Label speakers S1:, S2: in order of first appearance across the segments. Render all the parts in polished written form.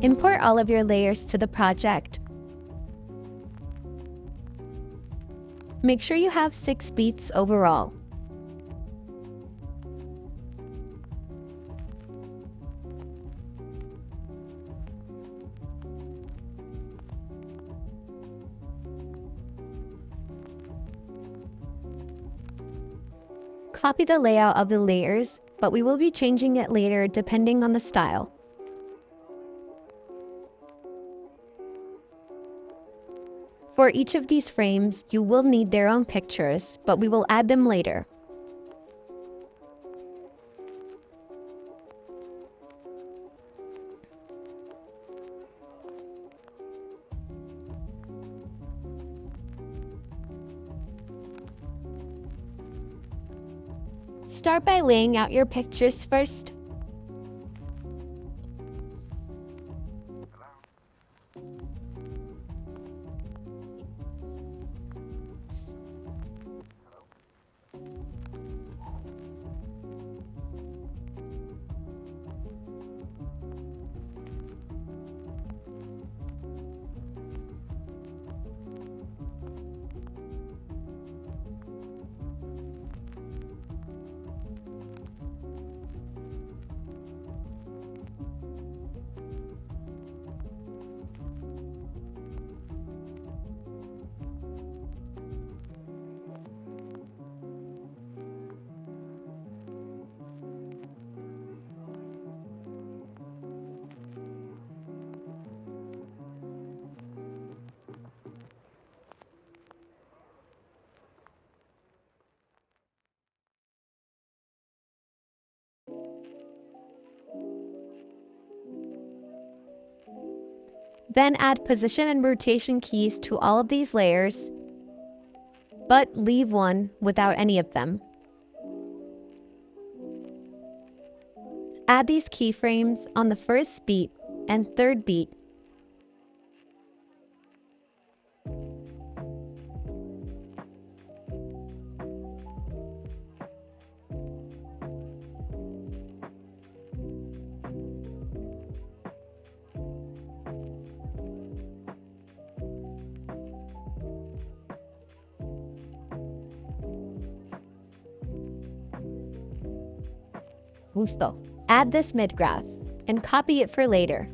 S1: Import all of your layers to the project. Make sure you have 6 beats overall. Copy the layout of the layers, but we will be changing it later depending on the style. For each of these frames, you will need their own pictures, but we will add them later. Start by laying out your pictures first. Then add position and rotation keys to all of these layers, but leave one without any of them. Add these keyframes on the first beat and third beat. Justo. Add this mid-graph and copy it for later.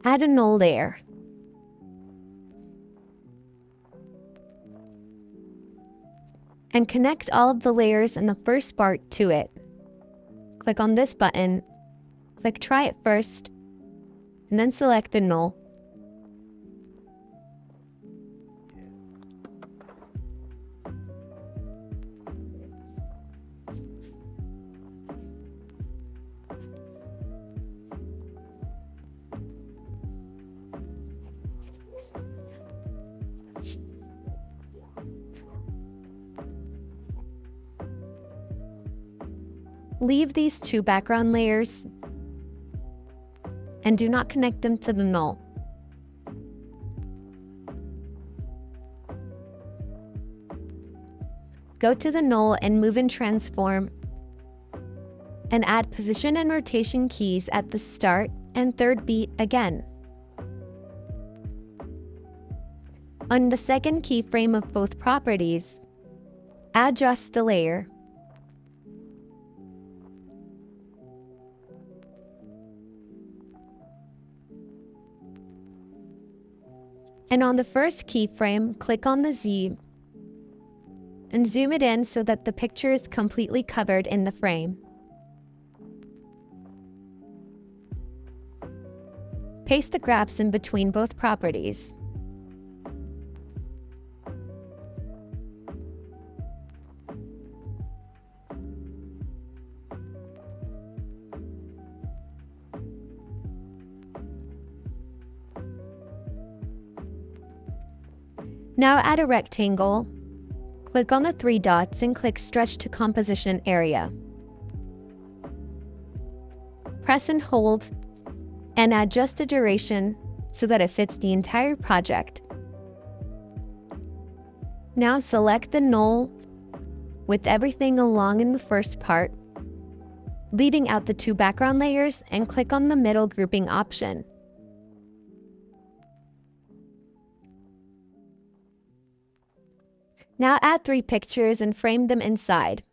S1: Add a null layer. And connect all of the layers in the first part to it. Click on this button, click Try It First, and then select the null. Leave these two background layers and do not connect them to the null. Go to the null and move and transform and add position and rotation keys at the start and third beat again. On the second keyframe of both properties, adjust the layer. And on the first keyframe, click on the Z and zoom it in so that the picture is completely covered in the frame. Paste the gaps in between both properties. Now add a rectangle, click on the three dots and click Stretch to Composition Area. Press and hold and adjust the duration so that it fits the entire project. Now select the null with everything along in the first part, leaving out the two background layers, and click on the middle grouping option. Now add 3 pictures and frame them inside.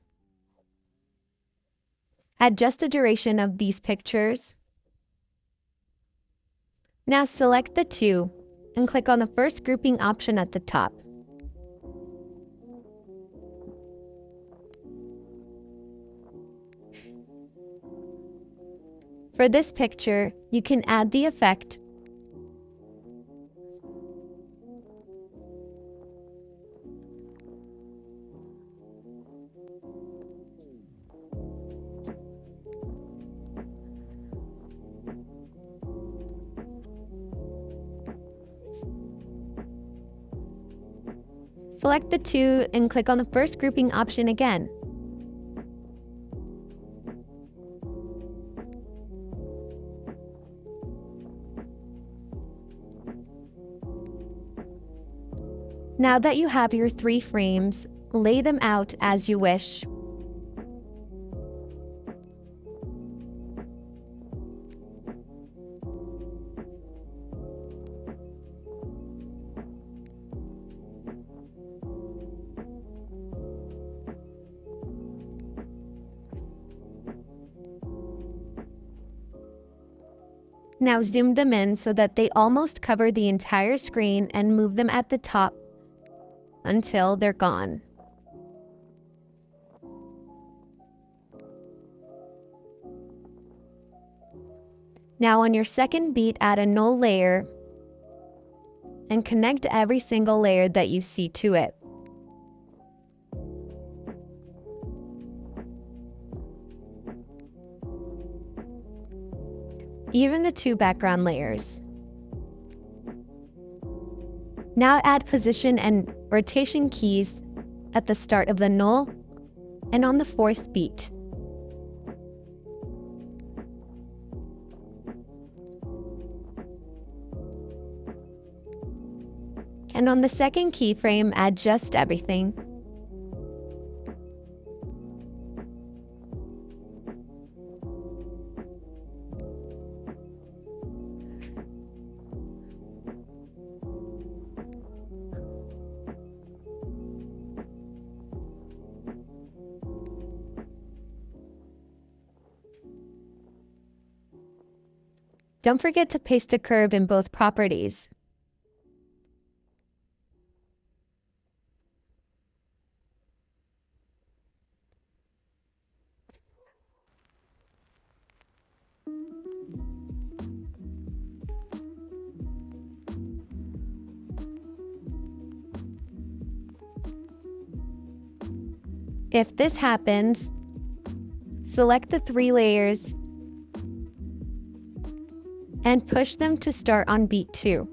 S1: Adjust the duration of these pictures. Now select the 2 and click on the first grouping option at the top. For this picture, you can add the effect Select the 2 and click on the first grouping option again. Now that you have your 3 frames, lay them out as you wish. Now zoom them in so that they almost cover the entire screen and move them at the top until they're gone. Now on your second beat, add a null layer and connect every single layer that you see to it. Even the 2 background layers. Now add position and rotation keys at the start of the null and on the 4th beat. And on the second keyframe, adjust everything. Don't forget to paste a curve in both properties. If this happens, select the 3 layers and push them to start on beat 2.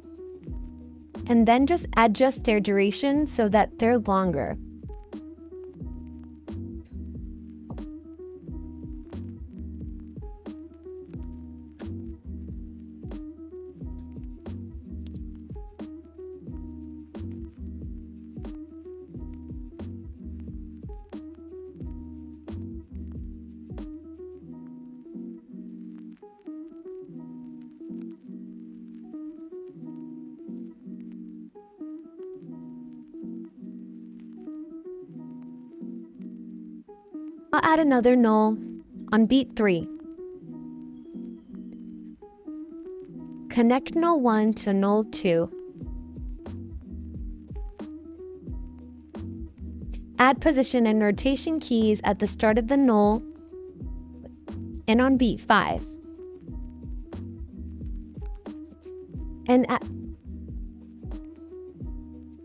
S1: And then just adjust their duration so that they're longer. I'll add another null on beat 3. Connect null 1 to null 2. Add position and rotation keys at the start of the null and on beat 5. And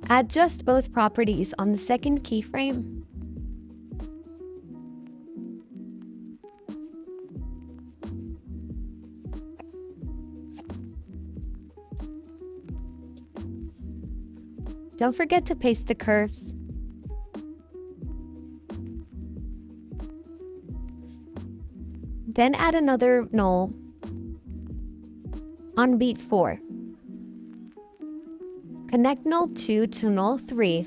S1: adjust both properties on the second keyframe. Don't forget to paste the curves. Then add another null on beat 4. Connect null 2 to null 3.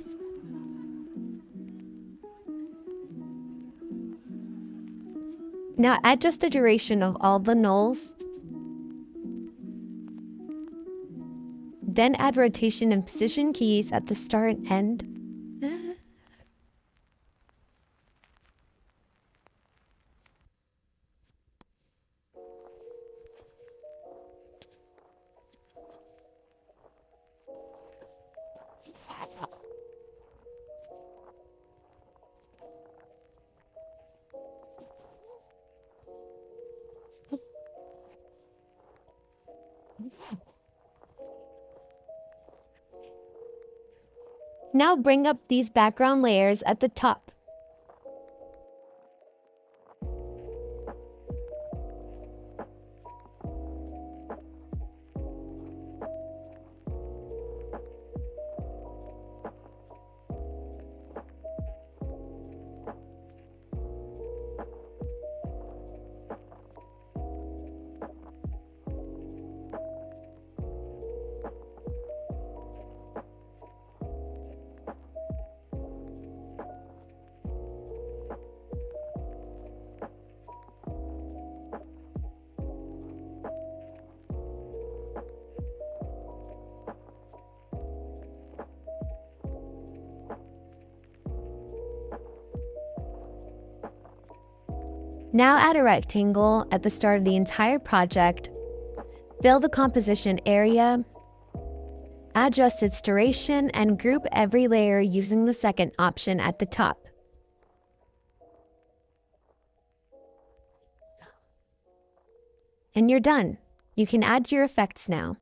S1: Now adjust the duration of all the nulls. Then add rotation and position keys at the start and end. Now bring up these background layers at the top. Now add a rectangle at the start of the entire project. Fill the composition area. Adjust its duration and group every layer using the second option at the top. And you're done. You can add your effects now.